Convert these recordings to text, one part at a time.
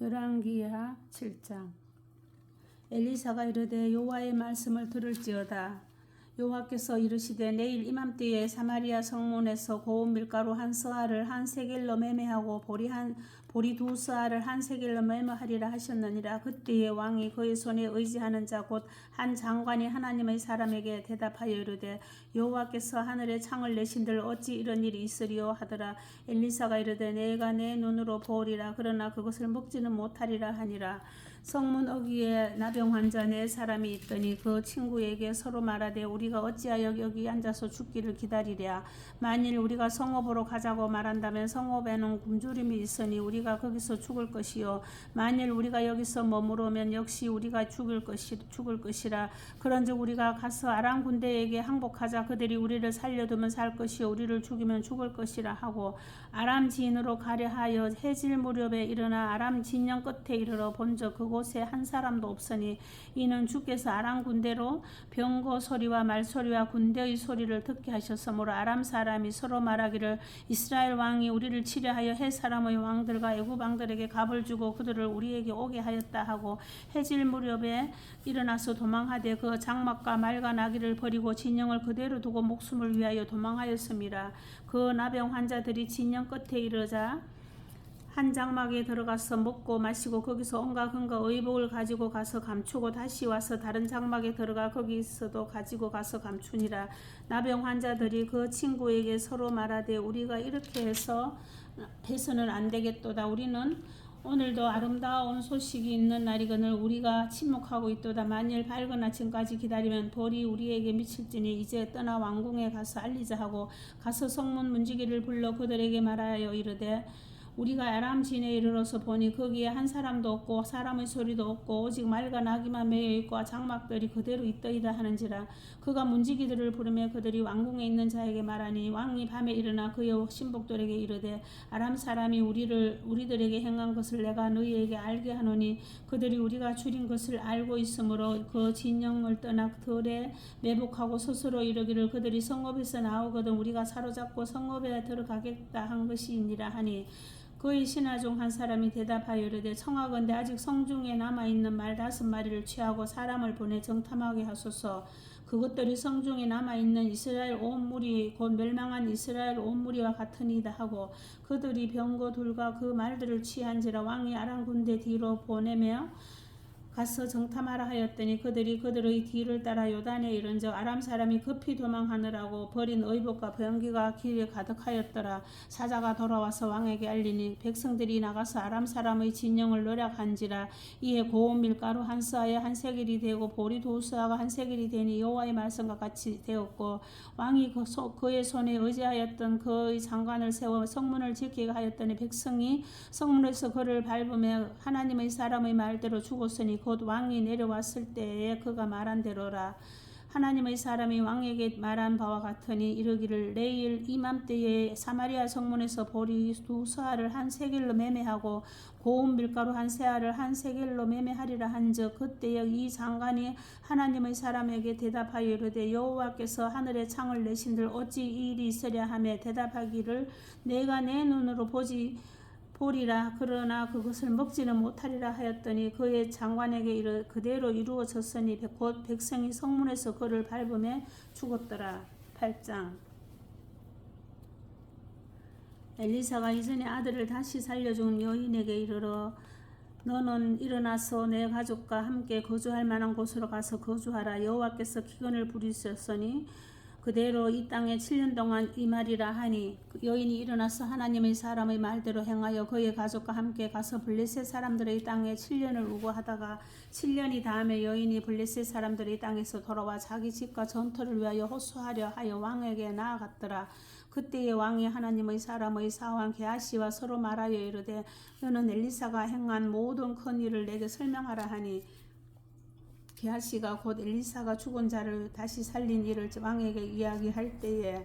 열왕기하 7장. 엘리사가 이르되 여호와의 말씀을 들을지어다. 여호와께서 이르시되 내일 이맘때에 사마리아 성문에서 고운 밀가루 한 서아를 한 세겔로 매매하고 보리 두 서아를 한 세겔로 매매하리라 하셨느니라. 그때에 왕이 그의 손에 의지하는 자 곧 한 장관이 하나님의 사람에게 대답하여 이르되 여호와께서 하늘에 창을 내신들 어찌 이런 일이 있으리요 하더라. 엘리사가 이르되 내가 내 눈으로 보리라. 그러나 그것을 먹지는 못하리라 하니라. 성문 어귀에 나병 환자 네 사람이 있더니 그 친구에게 서로 말하되 우리가 어찌하여 여기 앉아서 죽기를 기다리랴. 만일 우리가 성읍으로 가자고 말한다면 성읍에는 굶주림이 있으니 우리가 거기서 죽을 것이요 만일 우리가 여기서 머무르면 역시 우리가 죽을 것이라. 그런즉 우리가 가서 아람 군대에게 항복하자. 그들이 우리를 살려두면 살 것이요 우리를 죽이면 죽을 것이라 하고 아람 진으로 가려 하여 해질 무렵에 일어나 아람 진영 끝에 이르러 본즉 그곳에 한 사람도 없으니 이는 주께서 아람 군대로 병거 소리와 말소리와 군대의 소리를 듣게 하셨으므로 아람 사람이 서로 말하기를 이스라엘 왕이 우리를 치려하여 해 사람의 왕들과 애굽 왕들에게 갑을 주고 그들을 우리에게 오게 하였다 하고 해질 무렵에 일어나서 도망하되 그 장막과 말과 나귀를 버리고 진영을 그대로 두고 목숨을 위하여 도망하였습니다. 그 나병 환자들이 진영 끝에 이르자 한 장막에 들어가서 먹고 마시고 거기서 온갖 금과 의복을 가지고 가서 감추고 다시 와서 다른 장막에 들어가 거기서도 가지고 가서 감추니라. 나병 환자들이 그 친구에게 서로 말하되 우리가 이렇게 해서는 안 되겠도다. 우리는 오늘도 아름다운 소식이 있는 날이거늘 우리가 침묵하고 있도다. 만일 밝은 아침까지 기다리면 벌이 우리에게 미칠지니 이제 떠나 왕궁에 가서 알리자 하고 가서 성문 문지기를 불러 그들에게 말하여 이르되 우리가 아람 진에 이르러서 보니 거기에 한 사람도 없고 사람의 소리도 없고 오직 말과 나귀만 매여 있고 장막들이 그대로 있더이다 하는지라. 그가 문지기들을 부르며 그들이 왕궁에 있는 자에게 말하니 왕이 밤에 일어나 그의 신복들에게 이르되 아람 사람이 우리들에게 행한 것을 내가 너희에게 알게 하노니 그들이 우리가 줄인 것을 알고 있으므로 그 진영을 떠나 들에 매복하고 스스로 이르기를 그들이 성읍에서 나오거든 우리가 사로잡고 성읍에 들어가겠다 한 것이니라 하니 그의 신하 중 한 사람이 대답하여 이르되 청하건대 아직 성중에 남아있는 말 5마리를 취하고 사람을 보내 정탐하게 하소서. 그것들이 성중에 남아있는 이스라엘 온 무리 곧 멸망한 이스라엘 온 무리와 같으니이다 하고 그들이 병거 둘과 그 말들을 취한지라. 왕이 아람 군대 뒤로 보내며 가서 정탐하라 하였더니 그들이 그들의 뒤를 따라 요단에 이른즉 아람 사람이 급히 도망하느라고 버린 의복과 병기가 길에 가득하였더라. 사자가 돌아와서 왕에게 알리니 백성들이 나가서 아람 사람의 진영을 노략한지라. 이에 고운 밀가루 한 서아에 한 세겔이 되고 보리 두 서아가 한 세겔이 되니 여호와의 말씀과 같이 되었고 왕이 그의 손에 의지하였던 그의 장관을 세워 성문을 지키게 하였더니 백성이 성문에서 그를 밟으며 하나님의 사람의 말대로 죽었으니 곧 왕이 내려왔을 때에 그가 말한 대로라. 하나님의 사람이 왕에게 말한 바와 같으니 이르기를 내일 이맘때에 사마리아 성문에서 보리 두 서아를 한 세겔로 매매하고 고운 밀가루 한 세알을 한 세겔로 매매하리라 한즉 그때에 이 장관이 하나님의 사람에게 대답하여 이르되 여호와께서 하늘에 창을 내신들 어찌 이 일이 있으랴 하며 대답하기를 내가 내 눈으로 보리라. 그러나 그것을 먹지는 못하리라 하였더니 그의 장관에게 그대로 이루어졌으니 곧 백성이 성문에서 그를 밟으며 죽었더라. 8장. 엘리사가 이전에 아들을 다시 살려준 여인에게 이르러 너는 일어나서 내 가족과 함께 거주할 만한 곳으로 가서 거주하라. 여호와께서 기근을 부리셨으니 그대로 이 땅에 7년 동안 임하리라 하니 여인이 일어나서 하나님의 사람의 말대로 행하여 그의 가족과 함께 가서 블레셋 사람들의 땅에 7년을 우거하다가 7년이 다음에 여인이 블레셋 사람들의 땅에서 돌아와 자기 집과 전투를 위하여 호소하려 하여 왕에게 나아갔더라. 그때에 왕이 하나님의 사람의 사환 게하시와 서로 말하여 이르되 너는 엘리사가 행한 모든 큰 일을 내게 설명하라 하니 게하시가 곧 엘리사가 죽은 자를 다시 살린 일을 왕에게 이야기할 때에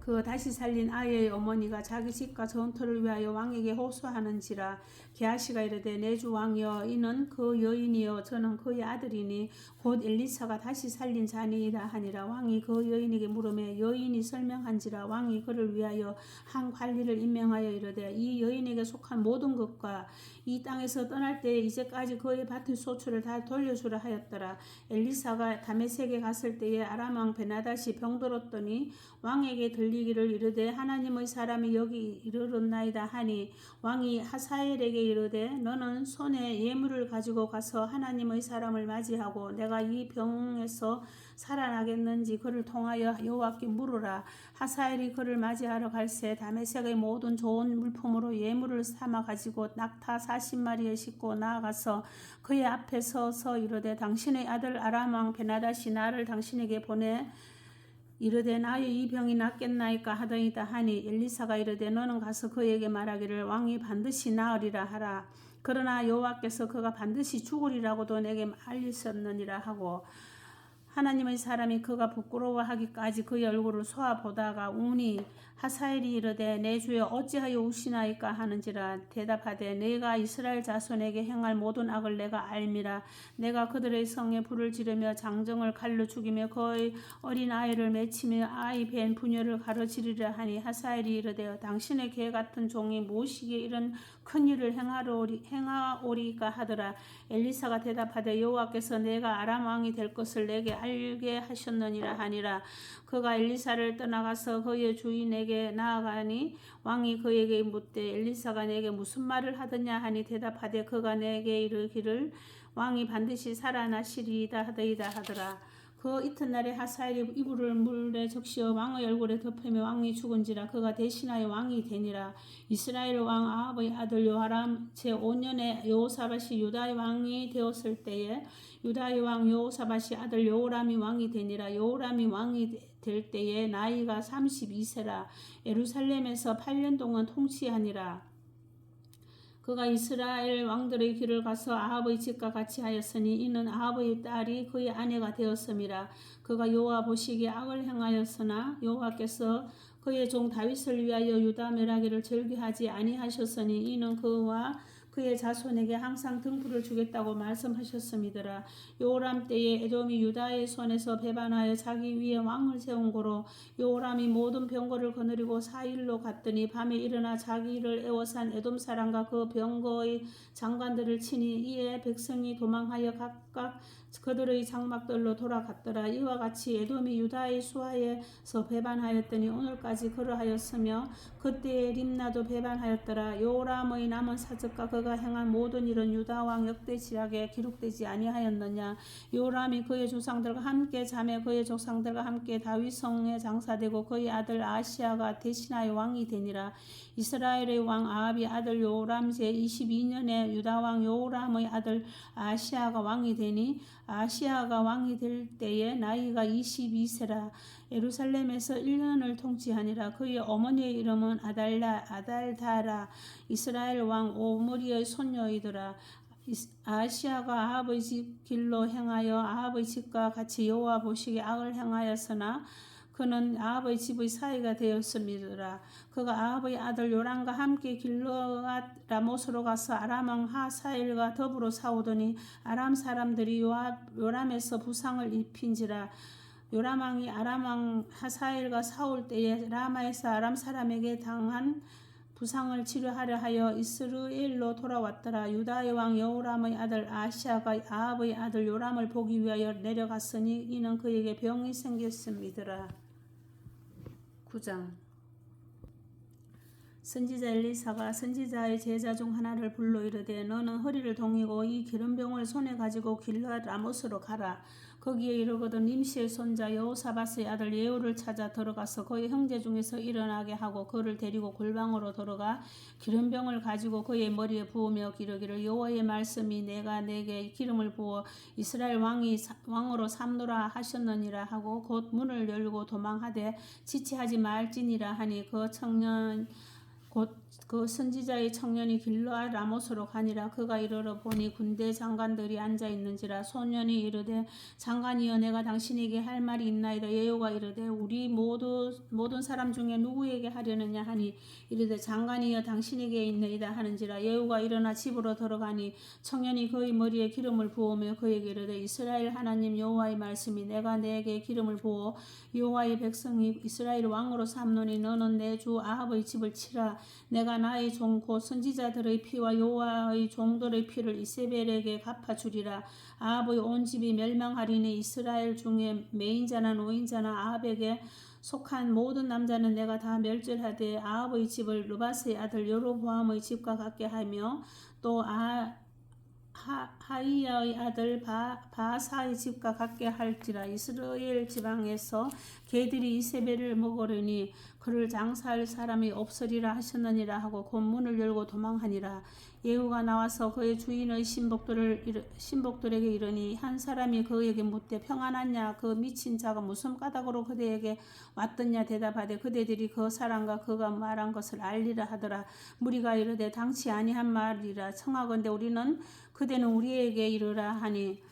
그 다시 살린 아이의 어머니가 자기 집과 전투를 위하여 왕에게 호소하는지라. 게하시가 이르되 내 주 왕이여 이는 그 여인이여 저는 그의 아들이니 곧 엘리사가 다시 살린 자니이다 하니라. 왕이 그 여인에게 물으매 여인이 설명한지라. 왕이 그를 위하여 한 관리를 임명하여 이르되 이 여인에게 속한 모든 것과 이 땅에서 떠날 때에 이제까지 그의 밭의 소출을 다 돌려주라 하였더라. 엘리사가 다메섹에 갔을 때에 아람 왕 베나닷이 병들었더니 왕에게 들리기를 이르되 하나님의 사람이 여기 이르렀나이다 하니 왕이 하사엘에게 이르되 너는 손에 예물을 가지고 가서 하나님의 사람을 맞이하고 내가 이 병에서 살아나겠는지 그를 통하여 여호와께 물으라. 하사엘이 그를 맞이하러 갈새 다메섹의 모든 좋은 물품으로 예물을 삼아 가지고 낙타 40마리에 싣고 나아가서 그의 앞에 서서 이르되 당신의 아들 아람 왕 베나닷이 나를 당신에게 보내 이르되 나의 이 병이 낫겠나이까 하더이다 하니 엘리사가 이르되 너는 가서 그에게 말하기를 왕이 반드시 나으리라 하라. 그러나 여호와께서 그가 반드시 죽으리라고도 내게 알리셨느니라 하고 하나님의 사람이 그가 부끄러워하기까지 그의 얼굴을 쏘아보다가 우니 하사엘이 이르되 내 주여 어찌하여 우시나이까 하는지라. 대답하되 내가 이스라엘 자손에게 행할 모든 악을 내가 알미라. 내가 그들의 성에 불을 지르며 장정을 칼로 죽이며 그의 어린 아이를 맺히며 아이 벤 부녀를 가로지르려 하니 하사엘이 이르되 당신의 개 같은 종이 무엇이기에 이런 큰 일을 행하오리까 하더라. 엘리사가 대답하되 여호와께서 내가 아람 왕이 될 것을 내게 알게 하셨느니라 하니라. 그가 엘리사를 떠나가서 그의 주인에게 나아가니 왕이 그에게 묻되 엘리사가 내게 무슨 말을 하더냐 하니 대답하되 그가 내게 이르기를 왕이 반드시 살아나시리이다 하더이다 하더라. 그 이튿날에 하사엘이 이불을 물에 적시어 왕의 얼굴에 덮으며 왕이 죽은지라. 그가 대신하여 왕이 되니라. 이스라엘 왕 아합의 아들 요아람 제5년에 여호사밧이 유다의 왕이 되었을 때에 유다의 왕 여호사밧이 아들 여호람이 왕이 되니라. 여호람이 왕이 될 때에 나이가 32세라. 예루살렘에서 8년 동안 통치하니라. 그가 이스라엘 왕들의 길을 가서 아합의 집과 같이 하였으니 이는 아합의 딸이 그의 아내가 되었음이라. 그가 여호와 보시기에 악을 행하였으나 여호와께서 그의 종 다윗을 위하여 유다 멸하기를 즐겨하지 아니하셨으니 이는 그와 그의 자손에게 항상 등불을 주겠다고 말씀하셨음이더라. 요람 때에 에돔이 유다의 손에서 배반하여 자기 위에 왕을 세운 고로 요람이 모든 병거를 거느리고 4일로 갔더니 밤에 일어나 자기를 애워싼 에돔 사람과 그 병거의 장관들을 치니 이에 백성이 도망하여 각각 그들의 장막들로 돌아갔더라. 이와 같이 에돔이 유다의 수하에서 배반하였더니 오늘까지 그러하였으며 그때에 림나도 배반하였더라. 요람의 남은 사적과 그가 행한 모든 일은 유다 왕 역대지략에 기록되지 아니하였느냐. 요람이 그의 조상들과 함께 자매 그의 조상들과 함께 다윗 성에 장사되고 그의 아들 아하시야가 대신하여 왕이 되니라. 이스라엘의 왕 아합이 아들 요람 제22년에 유다 왕 요람의 아들 아하시야가 왕이 되니 아하시야가 왕이 될 때에 나이가 22세라. 예루살렘에서 1년을 통치하니라. 그의 어머니의 이름은 아달다라. 이스라엘 왕 오므리의 손녀이더라. 아하시야가 아합의 집 길로 행하여 아합의 집과 같이 여호와 보시기에 악을 행하였으나 그는 아합의 집의 사이가 되었음이더라. 그가 아합의 아들 요람과 함께 길르앗 라못으로 가서 아람 왕 하사엘과 더불어 싸우더니 아람 사람들이 요람에서 부상을 입힌지라. 요람 왕이 아람 왕 하사엘과 싸울 때에 라마에서 아람 사람에게 당한 부상을 치료하려 하여 이스라엘로 돌아왔더라. 유다의 왕 여호람의 아들 아하시야가 아합의 아들 요람을 보기 위하여 내려갔으니 이는 그에게 병이 생겼음이더라. 9장. 선지자 엘리사가 선지자의 제자 중 하나를 불러 이르되 너는 허리를 동이고 이 기름병을 손에 가지고 길르앗 라못으로 가라. 거기에 이르거든 nim시의 손자 여호사밧의 아들 예후를 찾아 들어가서 그의 형제 중에서 일어나게 하고 그를 데리고 골방으로 들어가 기름병을 가지고 그의 머리에 부으며 이르기를 여호와의 말씀이 내가 내게 기름을 부어 이스라엘 왕으로 삼노라 하셨느니라 하고 곧 문을 열고 도망하되 지체하지 말지니라 하니 그 청년 곧 그 선지자의 청년이 길르앗 라못으로 가니라. 그가 이르러 보니 군대 장관들이 앉아 있는지라. 소년이 이르되 장관이여 내가 당신에게 할 말이 있나이다. 예후가 이르되 우리 모든 사람 중에 누구에게 하려느냐 하니 이르되 장관이여 당신에게 있나이다 하는지라. 예후가 일어나 집으로 들어가니 청년이 그의 머리에 기름을 부으며 그에게 이르되 이스라엘 하나님 여호와의 말씀이 내가 내게 기름을 부어 여호와의 백성이 이스라엘 왕으로 삼노니 너는 내 주 아합의 집을 치라. 내가 나의 종 곧 선지자들의 피와 여호와의 종들의 피를 이세벨에게 갚아주리라. 아합의 온 집이 멸망하리니 이스라엘 중에 매인자나 노인자나 아합에게 속한 모든 남자는 내가 다 멸절하되 아합의 집을 르바스의 아들 여로보암의 집과 같게 하며 또 하이야의 아들 바사의 집과 같게 할지라. 이스라엘 지방에서 개들이 이세벨을 먹으려니 그를 장사할 사람이 없으리라 하셨느니라 하고 곧 문을 열고 도망하니라. 예후가 나와서 그의 주인의 신복들에게 이르니 한 사람이 그에게 묻되 평안하냐 그 미친 자가 무슨 까닭으로 그대에게 왔더냐 대답하되 그대들이 그 사람과 그가 말한 것을 알리라 하더라. 무리가 이르되 당치 아니한 말이라 청하건대 우리는 그대는 우리에게 이르라 하니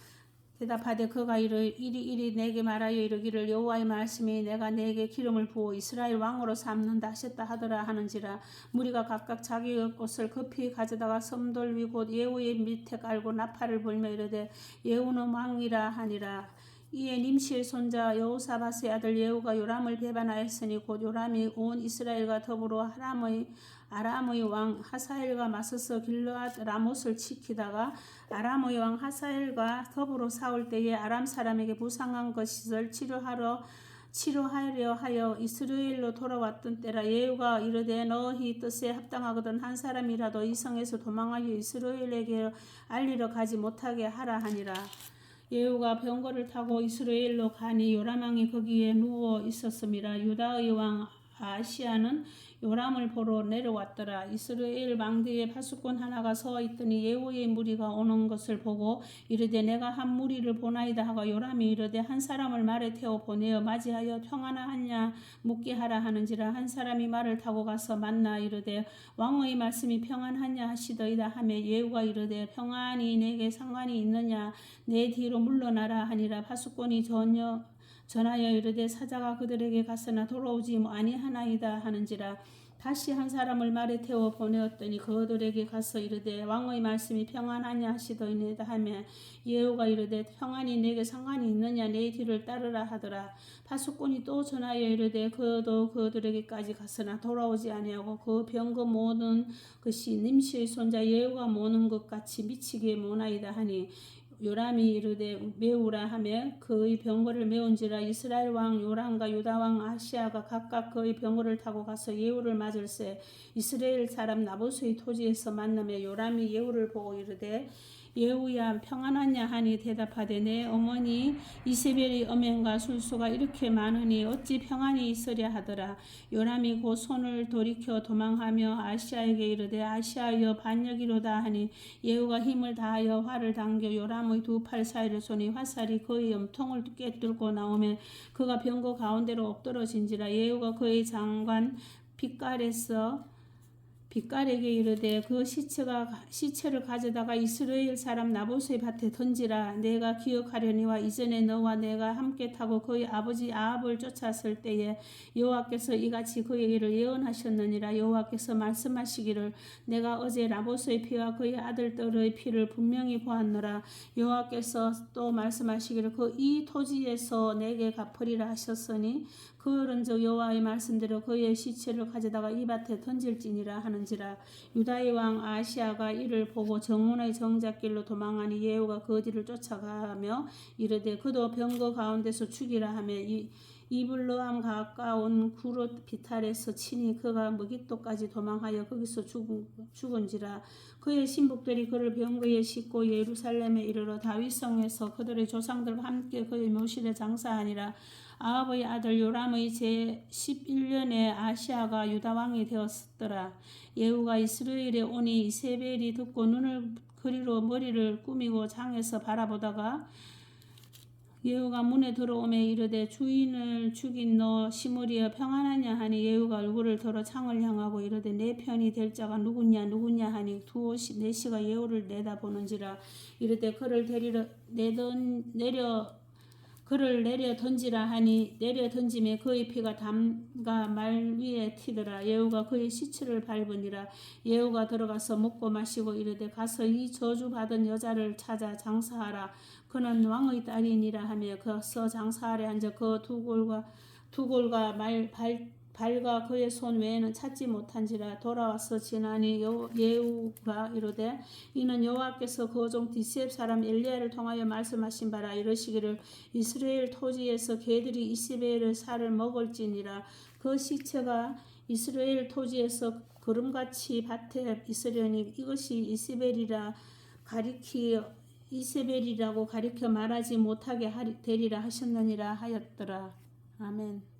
대답하되 그가 이리 내게 말하여 이르기를 여호와의 말씀이 내가 내게 기름을 부어 이스라엘 왕으로 삼는다 하셨다 하더라 하는지라. 무리가 각각 자기의 옷을 급히 가져다가 섬돌 위 곧 예후의 밑에 깔고 나팔을 불며 이르되 예후는 왕이라 하니라. 이에 님시의 손자 여호사밧의 아들 예후가 요람을 배반하였으니 곧 요람이 온 이스라엘과 더불어 아람의 왕 하사엘과 맞서서 길르앗 라못을 지키다가 아람의 왕 하사엘과 더불어 싸울 때에 아람 사람에게 부상한 것을 치료하려 하여 이스라엘로 돌아왔던 때라. 예후가 이르되 너희 뜻에 합당하거든 한 사람이라도 이 성에서 도망하여 이스라엘에게 알리러 가지 못하게 하라 하니라. 예후가 병거를 타고 이스라엘로 가니 요람 왕이 거기에 누워 있었음이라. 유다의 왕 아시아는 요람을 보러 내려왔더라. 이스라엘 망대에 파수꾼 하나가 서 있더니 예후의 무리가 오는 것을 보고 이르되 내가 한 무리를 보나이다 하고 요람이 이르되 한 사람을 말에 태워 보내어 맞이하여 평안하냐 묻게 하라 하는지라. 한 사람이 말을 타고 가서 만나 이르되 왕의 말씀이 평안하냐 하시더이다 하며 예후가 이르되 평안이 내게 상관이 있느냐 내 뒤로 물러나라 하니라. 파수꾼이 전하여 이르되 사자가 그들에게 갔으나 돌아오지 아니하나이다 하는지라. 다시 한 사람을 말에 태워 보내었더니 그들에게 가서 이르되 왕의 말씀이 평안하냐 하시더이다 하며 예후가 이르되 평안이 내게 상관이 있느냐 내 뒤를 따르라 하더라. 파수꾼이 또 전하여 이르되 그도 그들에게까지 갔으나 돌아오지 아니하고 그 병거 모는 것이 님시의 손자 예후가 모는 것 같이 미치게 모나이다 하니 요람이 이르되 메우라 하며 그의 병거를 메운지라. 이스라엘 왕 요람과 유다 왕 아시아가 각각 그의 병거를 타고 가서 예후를 맞을세 이스라엘 사람 나봇의 토지에서 만나며 요람이 예후를 보고 이르되 예후야 평안하냐 하니 대답하되 내 어머니 이세벨의 엄연과 술수가 이렇게 많으니 어찌 평안이 있으랴 하더라. 요람이 곧 손을 돌이켜 도망하며 아시아에게 이르되 아시아여 반역이로다 하니 예후가 힘을 다하여 활을 당겨 요람의 두 팔 사이를 쏘니 화살이 그의 염통을 꿰뚫고 나오며 그가 병거 가운데로 엎드러진지라. 예후가 그의 장관 빗갈에게 이르되 그 시체를 가져다가 이스라엘 사람 나봇의 밭에 던지라. 내가 기억하려니와 이전에 너와 내가 함께 타고 그의 아버지 아합을 쫓았을 때에 여호와께서 이같이 그의 일을 예언하셨느니라. 여호와께서 말씀하시기를 내가 어제 나봇의 피와 그의 아들들의 피를 분명히 보았노라. 여호와께서 또 말씀하시기를 이 토지에서 내게 갚으리라 하셨으니 그런즉 여호와의 말씀대로 그의 시체를 가져다가 이 밭에 던질지니라 하는지라. 유다의 왕 아시아가 이를 보고 정원의 정작길로 도망하니 예후가 그 뒤를 쫓아가며 이르되 그도 병거 가운데서 죽이라 하며 이블로암 가까운 구롯 비탈에서 치니 그가 무깃도까지 도망하여 거기서 죽은지라. 그의 신복들이 그를 병거에 싣고 예루살렘에 이르러 다윗성에서 그들의 조상들과 함께 그의 묘실에 장사하니라. 아합의 아들 요람의 제11년에 아시아가 유다왕이 되었더라. 예후가 이스라엘에 오니 이세벨이 듣고 눈을 그리로 머리를 꾸미고 장에서 바라보다가 예후가 문에 들어오매 이르되 주인을 죽인 너 시므리여 평안하냐 하니 예후가 얼굴을 들어 창을 향하고 이르되 내 편이 될 자가 누구냐 하니 내시가 예후를 내다보는지라. 이르되 그를 내려 던지라 하니 내려 던짐에 그의 피가 담과 말 위에 튀더라. 예후가 그의 시체를 밟으니라. 예후가 들어가서 먹고 마시고 이르되 가서 이 저주받은 여자를 찾아 장사하라. 그는 왕의 딸이니라 하며 가서 장사하래 앉아 그 두 골과 발과 그의 손 외에는 찾지 못한지라. 돌아와서 지나니 예후가 이르되 이는 여호와께서 그 종 디셉 사람 엘리야를 통하여 말씀하신 바라. 이르시기를 이스라엘 토지에서 개들이 이세벨의 살을 먹을지니라. 그 시체가 이스라엘 토지에서 구름같이 밭에 있으려니 이것이 이세벨이라고 가리켜 말하지 못하게 되리라 하셨느니라 하였더라. 아멘.